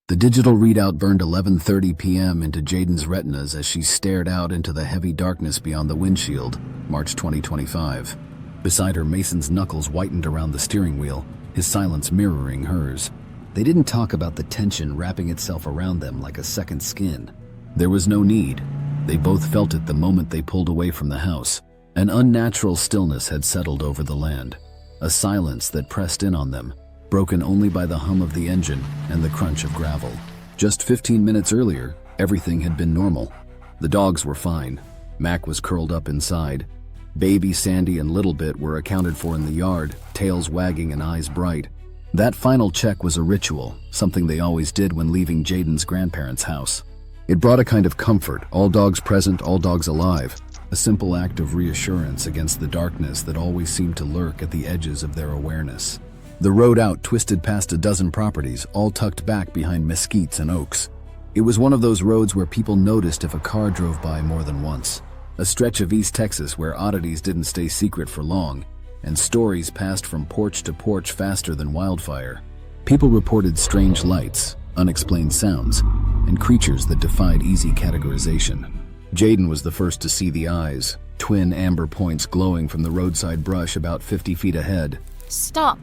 The digital readout burned 11:30 p.m. into Jaden's retinas as she stared out into the heavy darkness beyond the windshield, March 2025. Beside her, Mason's knuckles whitened around the steering wheel, his silence mirroring hers. They didn't talk about the tension wrapping itself around them like a second skin. There was no need. They both felt it the moment they pulled away from the house. An unnatural stillness had settled over the land, a silence that pressed in on them, broken only by the hum of the engine and the crunch of gravel. Just 15 minutes earlier, everything had been normal. The dogs were fine. Mac was curled up inside. Baby Sandy and Little Bit were accounted for in the yard, tails wagging and eyes bright. That final check was a ritual, something they always did when leaving Jaden's grandparents' house. It brought a kind of comfort, all dogs present, all dogs alive, a simple act of reassurance against the darkness that always seemed to lurk at the edges of their awareness. The road out twisted past a dozen properties, all tucked back behind mesquites and oaks. It was one of those roads where people noticed if a car drove by more than once. A stretch of East Texas where oddities didn't stay secret for long, and stories passed from porch to porch faster than wildfire. People reported strange lights, unexplained sounds, and creatures that defied easy categorization. Jaden was the first to see the eyes, twin amber points glowing from the roadside brush about 50 feet ahead. "Stop,"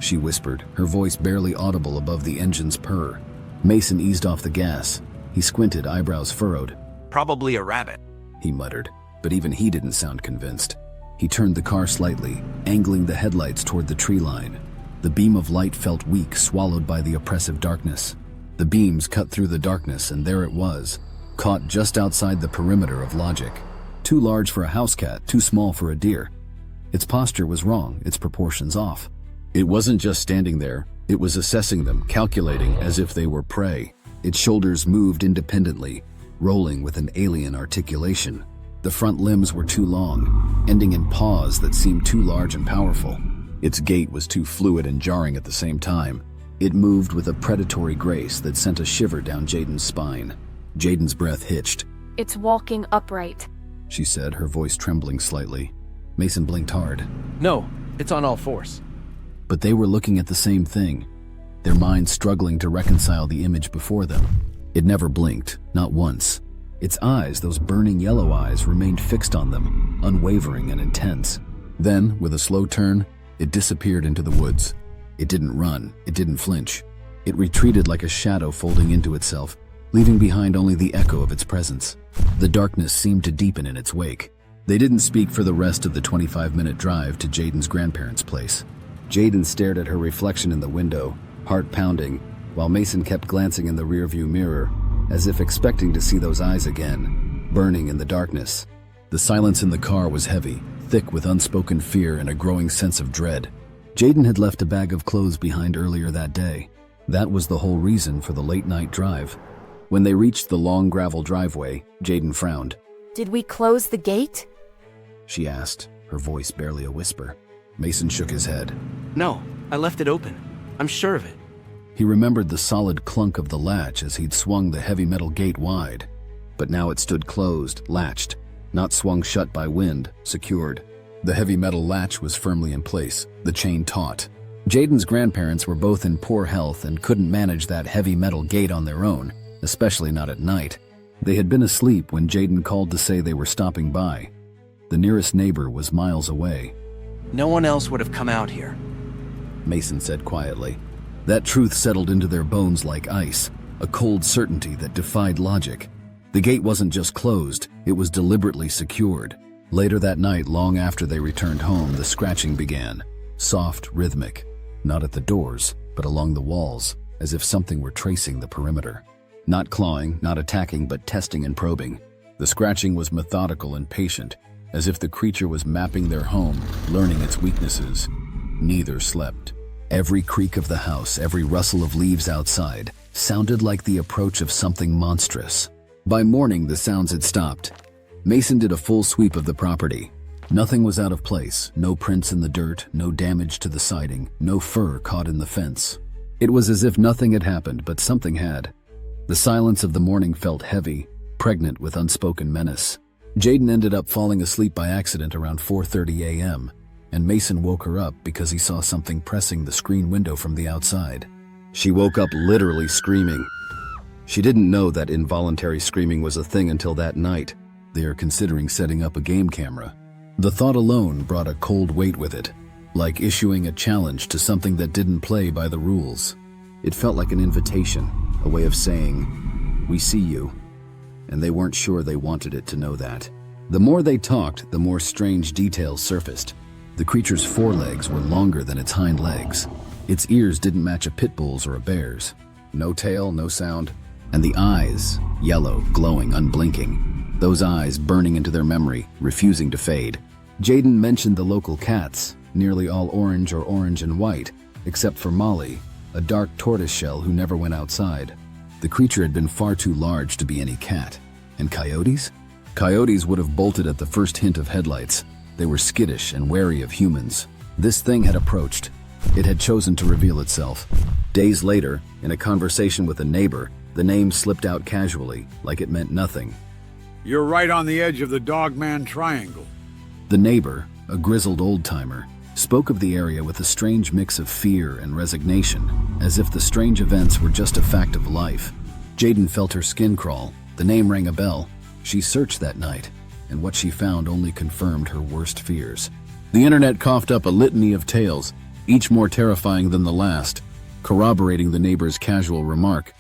she whispered, her voice barely audible above the engine's purr. Mason eased off the gas. He squinted, eyebrows furrowed. "Probably a rabbit," he muttered, but even he didn't sound convinced. He turned the car slightly, angling the headlights toward the tree line. The beam of light felt weak, swallowed by the oppressive darkness. The beams cut through the darkness, and there it was, caught just outside the perimeter of logic. Too large for a house cat, too small for a deer. Its posture was wrong, its proportions off. It wasn't just standing there, it was assessing them, calculating as if they were prey. Its shoulders moved independently, rolling with an alien articulation. The front limbs were too long, ending in paws that seemed too large and powerful. Its gait was too fluid and jarring at the same time. It moved with a predatory grace that sent a shiver down Jaden's spine. Jaden's breath hitched. "It's walking upright," she said, her voice trembling slightly. Mason blinked hard. "No, it's on all fours." But they were looking at the same thing, their minds struggling to reconcile the image before them. It never blinked, not once. Its eyes, those burning yellow eyes, remained fixed on them, unwavering and intense. Then, with a slow turn, it disappeared into the woods. It didn't run, it didn't flinch. It retreated like a shadow folding into itself, leaving behind only the echo of its presence. The darkness seemed to deepen in its wake. They didn't speak for the rest of the 25-minute drive to Jaden's grandparents' place. Jaden stared at her reflection in the window, heart pounding, while Mason kept glancing in the rearview mirror, as if expecting to see those eyes again, burning in the darkness. The silence in the car was heavy, thick with unspoken fear and a growing sense of dread. Jaden had left a bag of clothes behind earlier that day. That was the whole reason for the late-night drive. When they reached the long gravel driveway, Jaden frowned. "Did we close the gate?" she asked, her voice barely a whisper. Mason shook his head. "No, I left it open. I'm sure of it." He remembered the solid clunk of the latch as he'd swung the heavy metal gate wide. But now it stood closed, latched, not swung shut by wind, secured. The heavy metal latch was firmly in place, the chain taut. Jaden's grandparents were both in poor health and couldn't manage that heavy metal gate on their own, especially not at night. They had been asleep when Jaden called to say they were stopping by. The nearest neighbor was miles away. "No one else would have come out here," Mason said quietly. That truth settled into their bones like ice, a cold certainty that defied logic. The gate wasn't just closed, it was deliberately secured. Later that night, long after they returned home, the scratching began. Soft, rhythmic. Not at the doors, but along the walls, as if something were tracing the perimeter. Not clawing, not attacking, but testing and probing. The scratching was methodical and patient, as if the creature was mapping their home, learning its weaknesses. Neither slept. Every creak of the house, every rustle of leaves outside, sounded like the approach of something monstrous. By morning, the sounds had stopped. Mason did a full sweep of the property. Nothing was out of place, no prints in the dirt, no damage to the siding, no fur caught in the fence. It was as if nothing had happened, but something had. The silence of the morning felt heavy, pregnant with unspoken menace. Jaden ended up falling asleep by accident around 4:30 a.m., and Mason woke her up because he saw something pressing the screen window from the outside. She woke up literally screaming. She didn't know that involuntary screaming was a thing until that night. They are considering setting up a game camera. The thought alone brought a cold weight with it, like issuing a challenge to something that didn't play by the rules. It felt like an invitation, a way of saying, "We see you." And they weren't sure they wanted it to know that. The more they talked, the more strange details surfaced. The creature's forelegs were longer than its hind legs. Its ears didn't match a pit bull's or a bear's. No tail, no sound. And the eyes, yellow, glowing, unblinking. Those eyes burning into their memory, refusing to fade. Jayden mentioned the local cats, nearly all orange or orange and white, except for Molly, a dark tortoiseshell who never went outside. The creature had been far too large to be any cat. And coyotes? Coyotes would have bolted at the first hint of headlights. They were skittish and wary of humans. This thing had approached. It had chosen to reveal itself. Days later, in a conversation with a neighbor, the name slipped out casually, like it meant nothing. You're right on the edge of the Dogman Triangle. The neighbor, a grizzled old-timer, spoke of the area with a strange mix of fear and resignation, as if the strange events were just a fact of life. Jayden felt her skin crawl. The name rang a bell. She searched that night, and what she found only confirmed her worst fears. The internet coughed up a litany of tales, each more terrifying than the last, corroborating the neighbor's casual remark.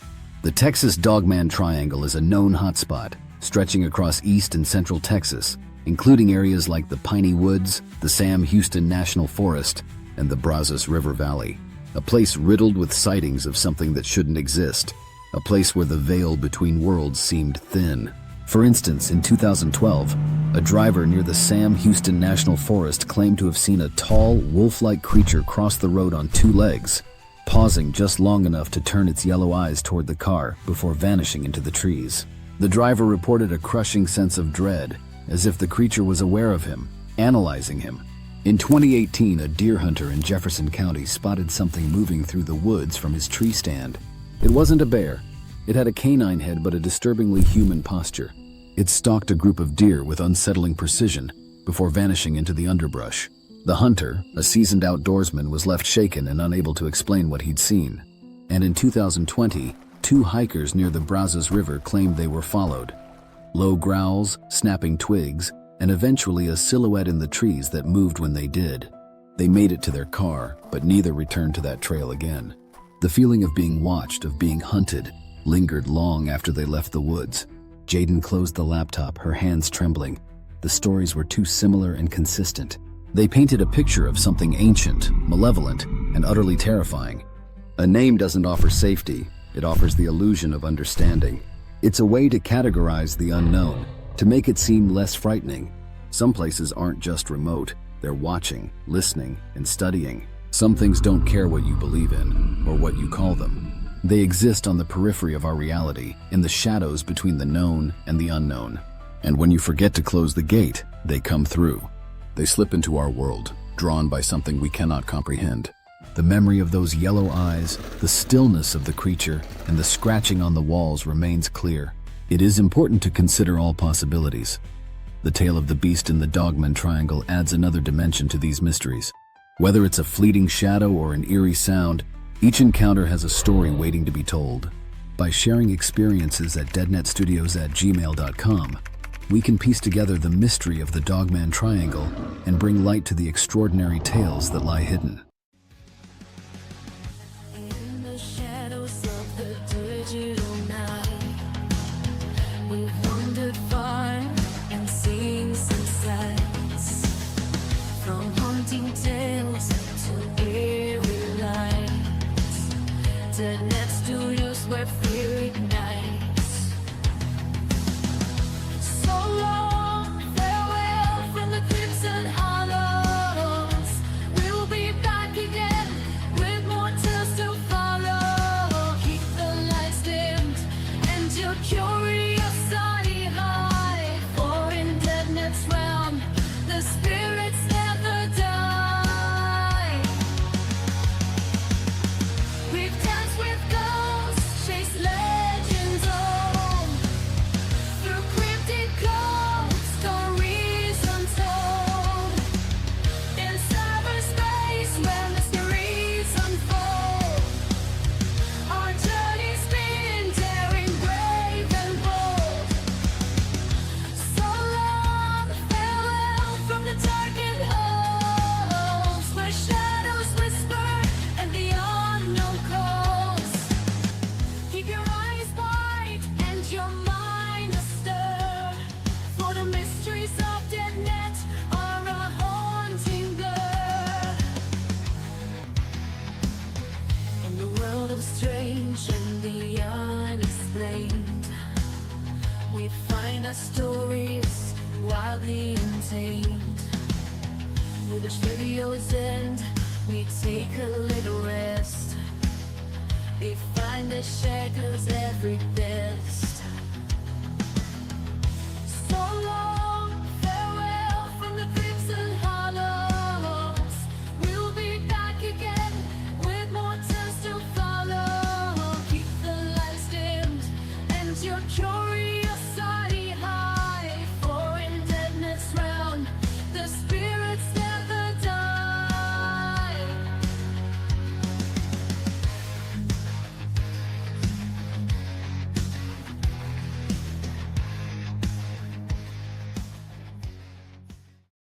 The Texas Dogman Triangle is a known hotspot, stretching across east and central Texas, including areas like the Piney Woods, the Sam Houston National Forest, and the Brazos River Valley. A place riddled with sightings of something that shouldn't exist. A place where the veil between worlds seemed thin. For instance, in 2012, a driver near the Sam Houston National Forest claimed to have seen a tall, wolf-like creature cross the road on two legs, pausing just long enough to turn its yellow eyes toward the car before vanishing into the trees. The driver reported a crushing sense of dread, as if the creature was aware of him, analyzing him. In 2018, a deer hunter in Jefferson County spotted something moving through the woods from his tree stand. It wasn't a bear. It had a canine head but a disturbingly human posture. It stalked a group of deer with unsettling precision before vanishing into the underbrush. The hunter, a seasoned outdoorsman, was left shaken and unable to explain what he'd seen. And in 2020, 2 hikers near the Brazos River claimed they were followed. Low growls, snapping twigs, and eventually a silhouette in the trees that moved when they did. They made it to their car, but neither returned to that trail again. The feeling of being watched, of being hunted, lingered long after they left the woods. Jayden closed the laptop, her hands trembling. The stories were too similar and consistent. They painted a picture of something ancient, malevolent, and utterly terrifying. A name doesn't offer safety, it offers the illusion of understanding. It's a way to categorize the unknown, to make it seem less frightening. Some places aren't just remote, they're watching, listening, and studying. Some things don't care what you believe in, or what you call them. They exist on the periphery of our reality, in the shadows between the known and the unknown. And when you forget to close the gate, they come through. They slip into our world, drawn by something we cannot comprehend. The memory of those yellow eyes, the stillness of the creature, and the scratching on the walls remains clear. It is important to consider all possibilities. The tale of the beast in the Dogman Triangle adds another dimension to these mysteries. Whether it's a fleeting shadow or an eerie sound, each encounter has a story waiting to be told. By sharing experiences at deadnetstudios@gmail.com, we can piece together the mystery of the Dogman Triangle and bring light to the extraordinary tales that lie hidden. In the shadows of the digital night, we've wandered far and seen some sights, from haunting tales to eerie lights. Deadnet Studios where fear ignites. So long, farewell from the Crimson Hollows. We'll be back again with more tales to follow. Keep the lights dimmed and your curiosity high. For in Deadnet's realm, the spirits never die. We've danced with ghosts, chased Keep your eyes wide and your mind astir, for the mysteries of Deadnet are a haunting blur. In the world of strange and the unexplained, we find our stories wildly untamed. With each video's end, we take a little rest. We find the shackles every best. So long, farewell from the crimson hollows. We'll be back again with more tales to follow. Keep the lights dimmed and your curiosity